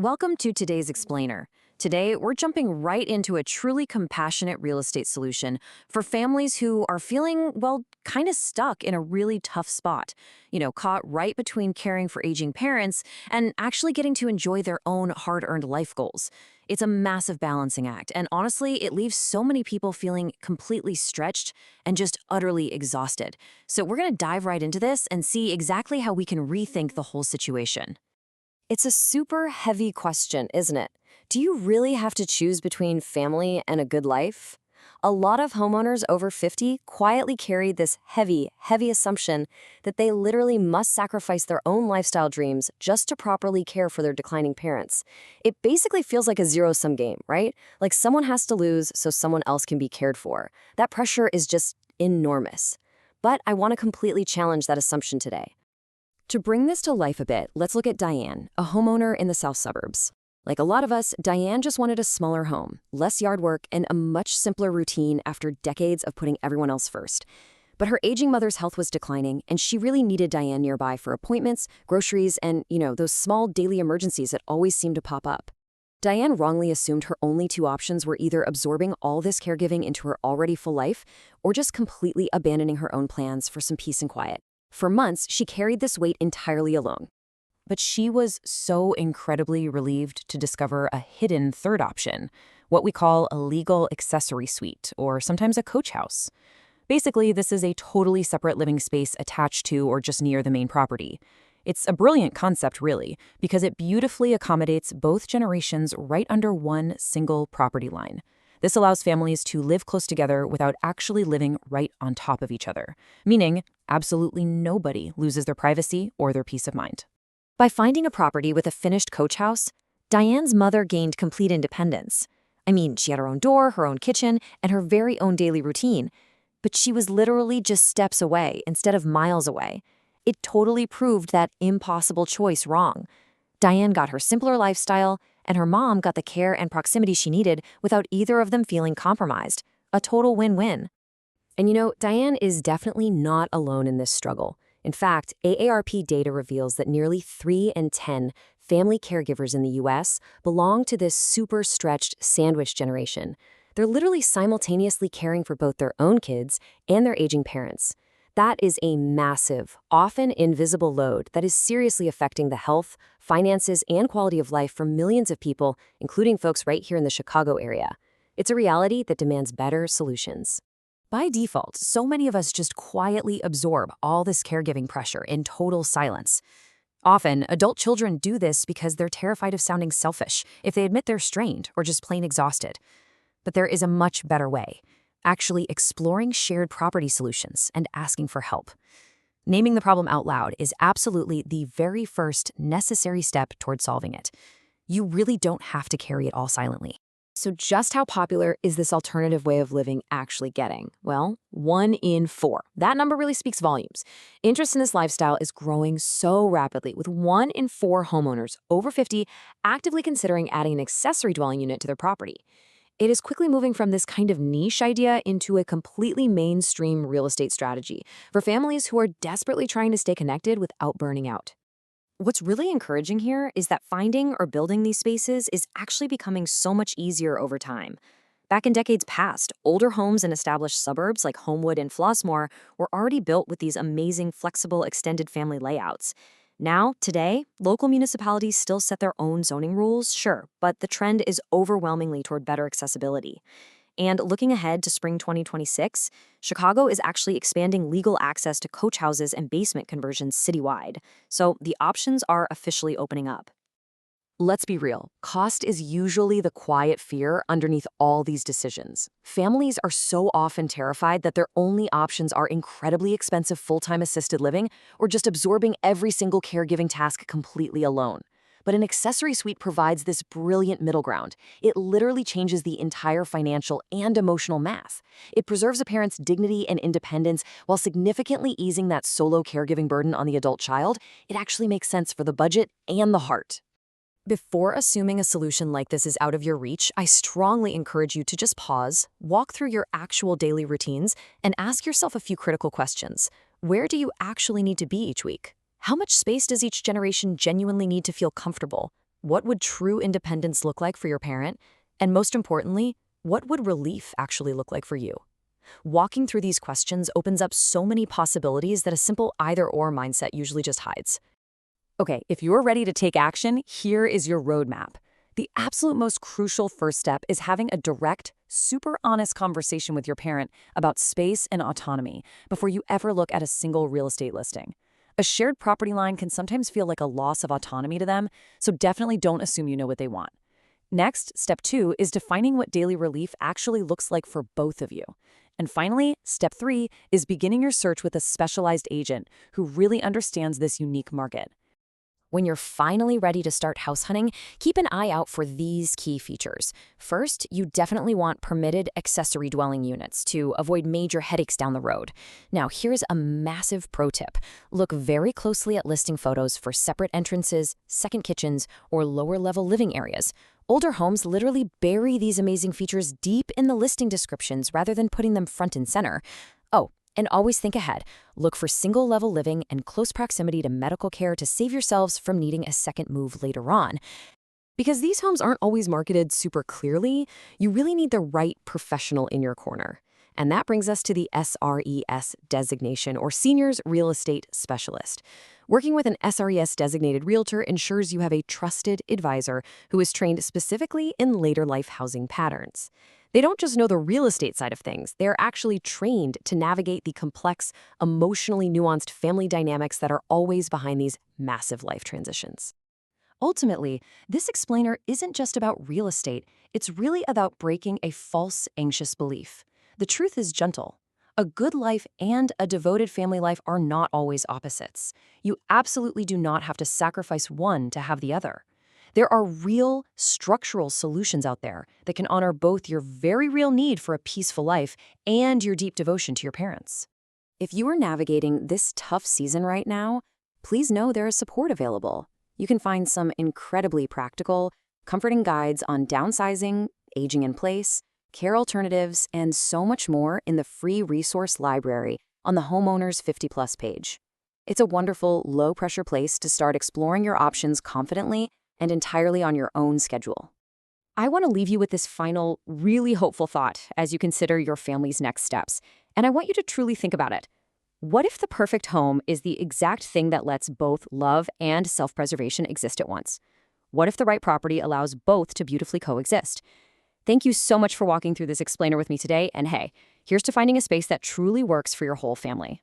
Welcome to today's Explainer. Today, we're jumping right into a truly compassionate real estate solution for families who are feeling, well, kind of stuck in a really tough spot. Caught right between caring for aging parents and actually getting to enjoy their own hard-earned life goals. It's a massive balancing act, and honestly, it leaves so many people feeling completely stretched and just utterly exhausted. So we're going to dive right into this and see exactly how we can rethink the whole situation. It's a super heavy question, isn't it? Do you really have to choose between family and a good life? A lot of homeowners over 50 quietly carry this heavy assumption that they literally must sacrifice their own lifestyle dreams just to properly care for their declining parents. It basically feels like a zero-sum game, right? Like someone has to lose so someone else can be cared for. That pressure is just enormous. But I want to completely challenge that assumption today. To bring this to life a bit, let's look at Diane, a homeowner in the South Suburbs. Like a lot of us, Diane just wanted a smaller home, less yard work, and a much simpler routine after decades of putting everyone else first. But her aging mother's health was declining, and she really needed Diane nearby for appointments, groceries, and, those small daily emergencies that always seem to pop up. Diane wrongly assumed her only two options were either absorbing all this caregiving into her already full life or just completely abandoning her own plans for some peace and quiet. For months, she carried this weight entirely alone. But she was so incredibly relieved to discover a hidden third option, what we call a legal accessory suite, or sometimes a coach house. Basically, this is a totally separate living space attached to or just near the main property. It's a brilliant concept, really, because it beautifully accommodates both generations right under one single property line. This allows families to live close together without actually living right on top of each other, meaning absolutely nobody loses their privacy or their peace of mind. By finding a property with a finished coach house, Diane's mother gained complete independence. I mean, she had her own door, her own kitchen, and her very own daily routine, but she was literally just steps away instead of miles away. It totally proved that impossible choice wrong. Diane got her simpler lifestyle, and her mom got the care and proximity she needed without either of them feeling compromised. A total win-win. And Diane is definitely not alone in this struggle. In fact, AARP data reveals that nearly 3 in 10 family caregivers in the U.S. belong to this super stretched sandwich generation. They're literally simultaneously caring for both their own kids and their aging parents. That is a massive, often invisible load that is seriously affecting the health, finances, and quality of life for millions of people, including folks right here in the Chicago area. It's a reality that demands better solutions. By default, so many of us just quietly absorb all this caregiving pressure in total silence. Often, adult children do this because they're terrified of sounding selfish if they admit they're strained or just plain exhausted. But there is a much better way. Actually exploring shared property solutions and asking for help. Naming the problem out loud is absolutely the very first necessary step toward solving it. You really don't have to carry it all silently. So just how popular is this alternative way of living actually getting? Well, 1 in 4. That number really speaks volumes. Interest in this lifestyle is growing so rapidly, with 1 in 4 homeowners over 50 actively considering adding an accessory dwelling unit to their property. It is quickly moving from this kind of niche idea into a completely mainstream real estate strategy for families who are desperately trying to stay connected without burning out. What's really encouraging here is that finding or building these spaces is actually becoming so much easier over time. Back in decades past, older homes in established suburbs like Homewood and Flossmoor were already built with these amazing flexible extended family layouts. Now, today, local municipalities still set their own zoning rules, sure, but the trend is overwhelmingly toward better accessibility. And looking ahead to spring 2026, Chicago is actually expanding legal access to coach houses and basement conversions citywide, so the options are officially opening up. Let's be real, cost is usually the quiet fear underneath all these decisions. Families are so often terrified that their only options are incredibly expensive full-time assisted living or just absorbing every single caregiving task completely alone. But an accessory suite provides this brilliant middle ground. It literally changes the entire financial and emotional math. It preserves a parent's dignity and independence while significantly easing that solo caregiving burden on the adult child. It actually makes sense for the budget and the heart. Before assuming a solution like this is out of your reach, I strongly encourage you to just pause, walk through your actual daily routines, and ask yourself a few critical questions. Where do you actually need to be each week? How much space does each generation genuinely need to feel comfortable? What would true independence look like for your parent? And most importantly, what would relief actually look like for you? Walking through these questions opens up so many possibilities that a simple either-or mindset usually just hides. Okay, if you're ready to take action, here is your roadmap. The absolute most crucial first step is having a direct, super honest conversation with your parent about space and autonomy before you ever look at a single real estate listing. A shared property line can sometimes feel like a loss of autonomy to them, so definitely don't assume you know what they want. Next, step 2 is defining what daily relief actually looks like for both of you. And finally, step 3 is beginning your search with a specialized agent who really understands this unique market. When you're finally ready to start house hunting, keep an eye out for these key features. First, you definitely want permitted accessory dwelling units to avoid major headaches down the road. Now, here's a massive pro tip. Look very closely at listing photos for separate entrances, second kitchens, or lower-level living areas. Older homes literally bury these amazing features deep in the listing descriptions rather than putting them front and center. Oh, and always think ahead. Look for single-level living and close proximity to medical care to save yourselves from needing a second move later on. Because these homes aren't always marketed super clearly, you really need the right professional in your corner. And that brings us to the SRES designation, or Seniors Real Estate Specialist. Working with an SRES designated realtor ensures you have a trusted advisor who is trained specifically in later life housing patterns. They don't just know the real estate side of things, they're actually trained to navigate the complex, emotionally nuanced family dynamics that are always behind these massive life transitions. Ultimately, this explainer isn't just about real estate, it's really about breaking a false, anxious belief. The truth is gentle. A good life and a devoted family life are not always opposites. You absolutely do not have to sacrifice one to have the other. There are real, structural solutions out there that can honor both your very real need for a peaceful life and your deep devotion to your parents. If you are navigating this tough season right now, please know there is support available. You can find some incredibly practical, comforting guides on downsizing, aging in place, care alternatives, and so much more in the free resource library on the Homeowners 50+ page. It's a wonderful, low-pressure place to start exploring your options confidently and entirely on your own schedule. I want to leave you with this final, really hopeful thought as you consider your family's next steps, and I want you to truly think about it. What if the perfect home is the exact thing that lets both love and self-preservation exist at once? What if the right property allows both to beautifully coexist? Thank you so much for walking through this explainer with me today, and hey, here's to finding a space that truly works for your whole family.